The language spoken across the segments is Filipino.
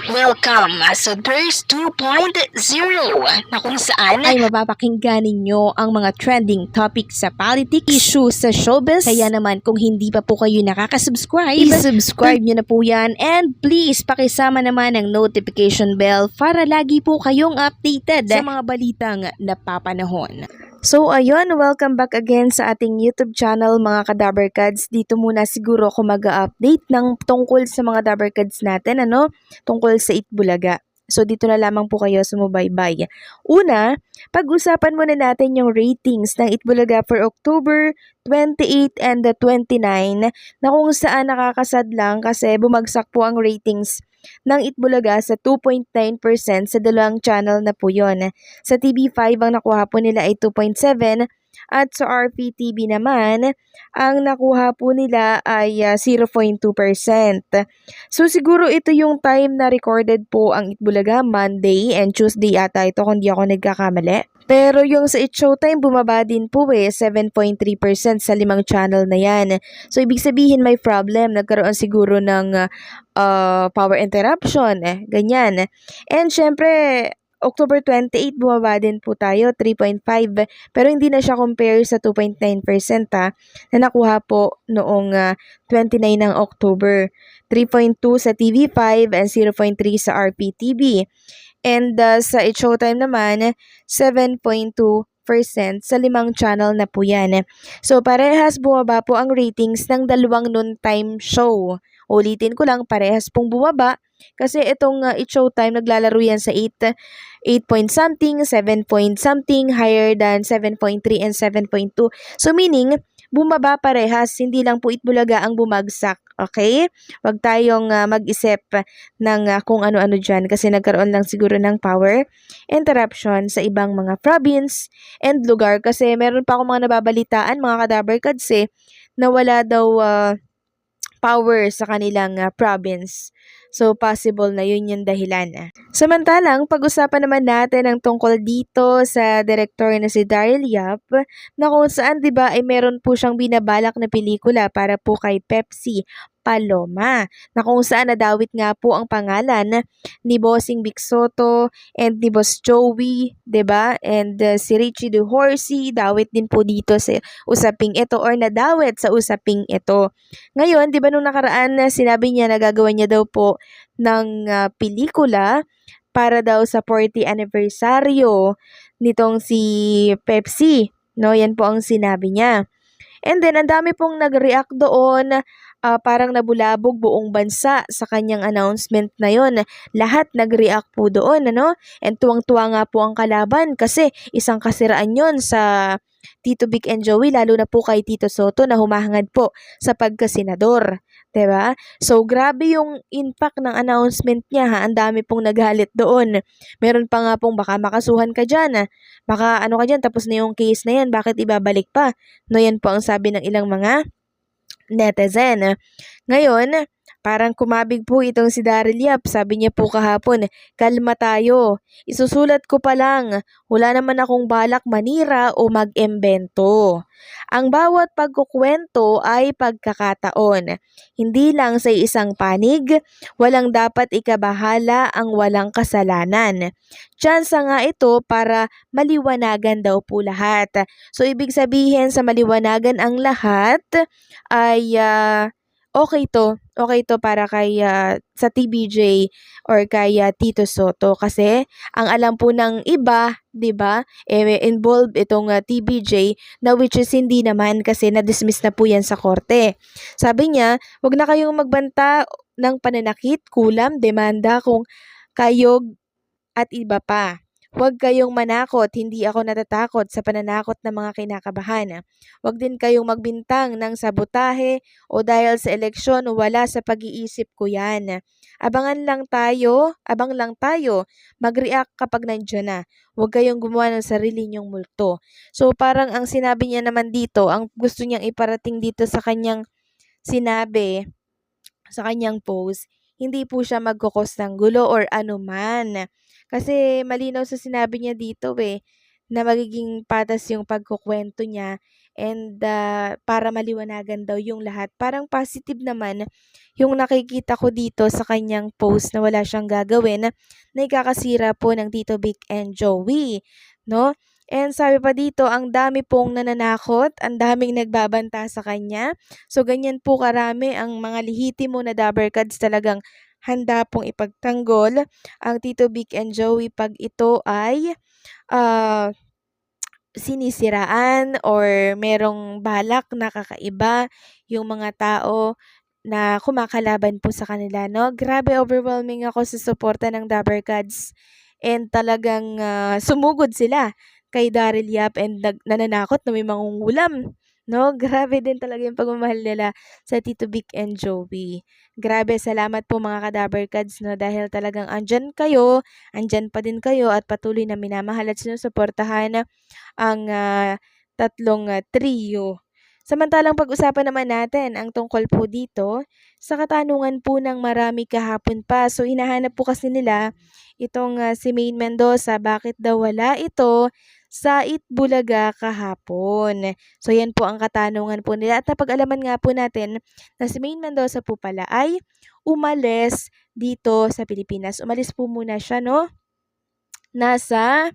Welcome sa Thirst 2.0 na kung saan ay mapapakinggan ninyo ang mga trending topics sa politics, issues sa showbiz. Kaya naman kung hindi pa po kayo nakaka-subscribe, i-subscribe nyo na po yan. And please, pakisama naman ang notification bell para lagi po kayong updated sa mga balitang napapanahon. So ayun, welcome back again sa ating YouTube channel mga ka-Dabbercads. Dito muna siguro ako mag-update ng tungkol sa mga Dabbercads natin, tungkol sa Itbulaga. So dito na lamang po kayo sumubaybay. Una, pag-usapan muna natin yung ratings ng Itbulaga for October 28 and 29 na kung saan nakakasad lang kasi bumagsak po ang ratings ng Itbulaga sa 2.9% sa dalawang channel na po yun. Sa TV5 ang nakuha po nila ay 2.7 at sa RPTV naman ang nakuha po nila ay 0.2%. So siguro ito yung time na recorded po ang Itbulaga, Monday and Tuesday ata ito kung di ako nagkakamali. Pero yung sa It Showtime, bumaba din po 7.3% sa 5 channel na yan. So, ibig sabihin may problem. Nagkaroon siguro ng power interruption, ganyan. And syempre, October 28, bumaba din po tayo, 3.5. Pero hindi na siya compare sa 2.9% na nakuha po noong 29 ng October. 3.2 sa TV5 and 0.3 sa RPTV. And sa It Showtime naman, 7.2% sa 5 channel na po yan. So, parehas bumaba po ang ratings ng dalawang noontime show. Ulitin ko lang, parehas pong bumaba kasi itong It Showtime naglalaro yan sa 8 point something, 7 point something, higher than 7.3 and 7.2. So, meaning, bumaba parehas, hindi lang po Itbulaga ang bumagsak. Okay? Huwag tayong mag-isip ng kung ano-ano dyan kasi nagkaroon lang siguro ng power interruption sa ibang mga province and lugar kasi meron pa akong mga nababalitaan mga ka-Dabbercads na wala daw power sa kanilang province. So, possible na yun yung dahilan. Samantalang, pag-usapan naman natin ang tungkol dito sa director na si Daryl Yap na kung saan, di ba, ay meron po siyang binabalak na pelikula para po kay Pepsi Paloma na kung saan nadawit nga po ang pangalan ni Bossing Vic Soto and ni Boss Joey, 'di ba? And si Richie De Horsey dawit din po dito sa usaping ito or nadawit sa usaping ito. Ngayon, 'di ba nung nakaraan sinabi niya na gagawa niya daw po ng pelikula para daw sa 40th anniversaryo nitong si Pepsi, no? Yan po ang sinabi niya. And then, ang dami pong nag-react doon, parang nabulabog buong bansa sa kanyang announcement na yon. Lahat nag-react po doon, And tuwang-tuwa nga po ang kalaban kasi isang kasiraan yon sa Tito Vic and Joey, lalo na po kay Tito Soto na humahangad po sa pagkasenador. 'Di ba? So, grabe yung impact ng announcement niya ha. Ang dami pong nagalit doon. Meron pa nga pong baka makasuhan ka dyan. Baka ano ka dyan, tapos na yung case na yan, bakit ibabalik pa? No, yan po ang sabi ng ilang mga netizen. Ngayon, parang kumabig po itong si Daryl Yap. Sabi niya po kahapon, kalma tayo. Isusulat ko pa lang. Wala naman akong balak manira o mag-embento. Ang bawat pagkukwento ay pagkakataon. Hindi lang sa isang panig, walang dapat ikabahala ang walang kasalanan. Tsansa nga ito para maliwanagan daw po lahat. So, ibig sabihin sa maliwanagan ang lahat ay okay to para kay sa TBJ or kay Tito Soto kasi ang alam po ng iba, 'di ba? Involved itong TBJ na which is hindi naman kasi na-dismiss na po 'yan sa korte. Sabi niya, "Wag na kayong magbanta ng pananakit, kulam, demanda kung kayog at iba pa. Huwag kayong manakot, hindi ako natatakot sa pananakot ng mga kinakabahan. Huwag din kayong magbintang ng sabotahe o dahil sa eleksyon wala sa pag-iisip ko yan. Abang lang tayo, mag-react kapag nandiyan na. Huwag kayong gumawa ng sarili niyong multo." So parang ang sinabi niya naman dito, ang gusto niyang iparating dito sa kanyang sinabi, sa kanyang post, hindi po siya magkukos ng gulo or anuman. Kasi malinaw sa sinabi niya dito na magiging patas yung pagkukwento niya and para maliwanagan daw yung lahat. Parang positive naman yung nakikita ko dito sa kanyang post na wala siyang gagawin na ikakasira po ng Tito Vic and Joey, no? And sabi pa dito, ang dami pong nananakot, ang daming nagbabanta sa kanya. So, ganyan po karami ang mga lihitimo na Dabbercads, talagang handa pong ipagtanggol ang Tito Vic and Joey pag ito ay sinisiraan or merong balak na kakaiba yung mga tao na kumakalaban po sa kanila, no? Grabe, overwhelming ako sa suporta ng Dabbercads and talagang sumugod sila kay Daryl Yap and nananakot na may mangungulam, no? Grabe din talaga yung pagmamahal nila sa Tito Vic and Joey. Grabe, salamat po mga ka-Dabbercads, no? Dahil talagang andyan pa din kayo at patuloy na minamahal at sinusuportahan ang tatlong trio. Samantalang pag-usapan naman natin ang tungkol po dito sa katanungan po ng marami kahapon pa. So, hinahanap po kasi nila itong si Maine Mendoza, bakit daw wala ito sa Itbulaga kahapon. So, yan po ang katanungan po nila. At napag-alaman nga po natin na si Maine Mendoza po pala ay umalis dito sa Pilipinas. Umalis po muna siya, no? Nasa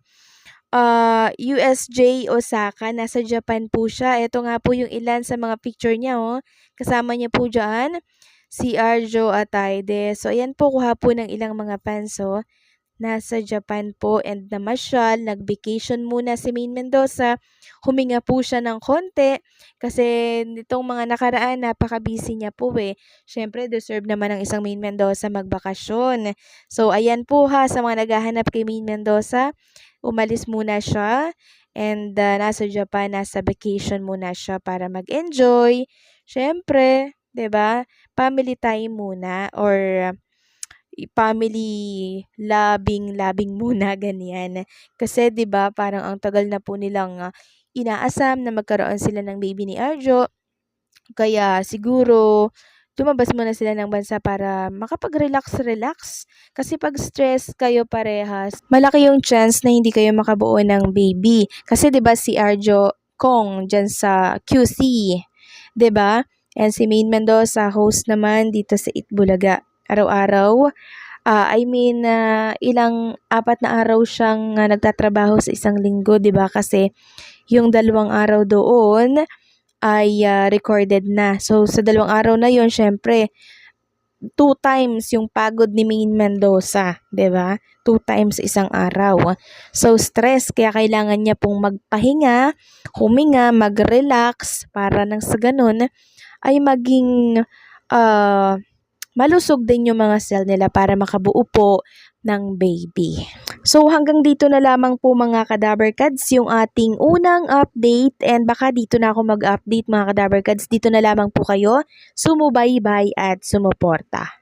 USJ Osaka, nasa Japan po siya. Ito nga po yung ilan sa mga picture niya, oh. Kasama niya po dyan, si Arjo Ataide. So, ayan po, kuha po ng ilang mga fans, oh. Nasa Japan po and namasyal, nag-vacation muna si Maine Mendoza. Huminga po siya ng konti kasi nitong mga nakaraan, napaka-busy niya po eh. Siyempre, deserve naman ng isang Maine Mendoza magbakasyon. So, ayan po ha, sa mga naghahanap kay Maine Mendoza, umalis muna siya and nasa Japan, nasa vacation muna siya para mag-enjoy. Siyempre, 'di ba? Family time muna or family labing muna ganyan. Kasi 'di ba, parang ang tagal na po nilang inaasam na magkaroon sila ng baby ni Arjo. Kaya siguro lumabas muna sila ng bansa para makapag-relax. Kasi pag stress kayo parehas, malaki yung chance na hindi kayo makabuo ng baby. Kasi 'di ba si Arjo Kong dyan sa QC, 'di ba? And si Maine Mendoza host naman dito sa Itbulaga. Araw-araw, ilang 4 na araw siyang nagtatrabaho sa isang linggo, 'di ba? Kasi yung 2 araw doon ay recorded na. So, sa 2 araw na yon, syempre, 2 times yung pagod ni Maine Mendoza, 'di ba? 2 times sa isang araw. So, stress, kaya kailangan niya pong magpahinga, huminga, mag-relax, para nang sa ganun ay maging malusog din yung mga cell nila para makabuo po ng baby. So, hanggang dito na lamang po mga ka-Dabbercads yung ating unang update, and baka dito na ako mag-update mga ka-Dabbercads. Dito na lamang po kayo sumubaybay at sumuporta.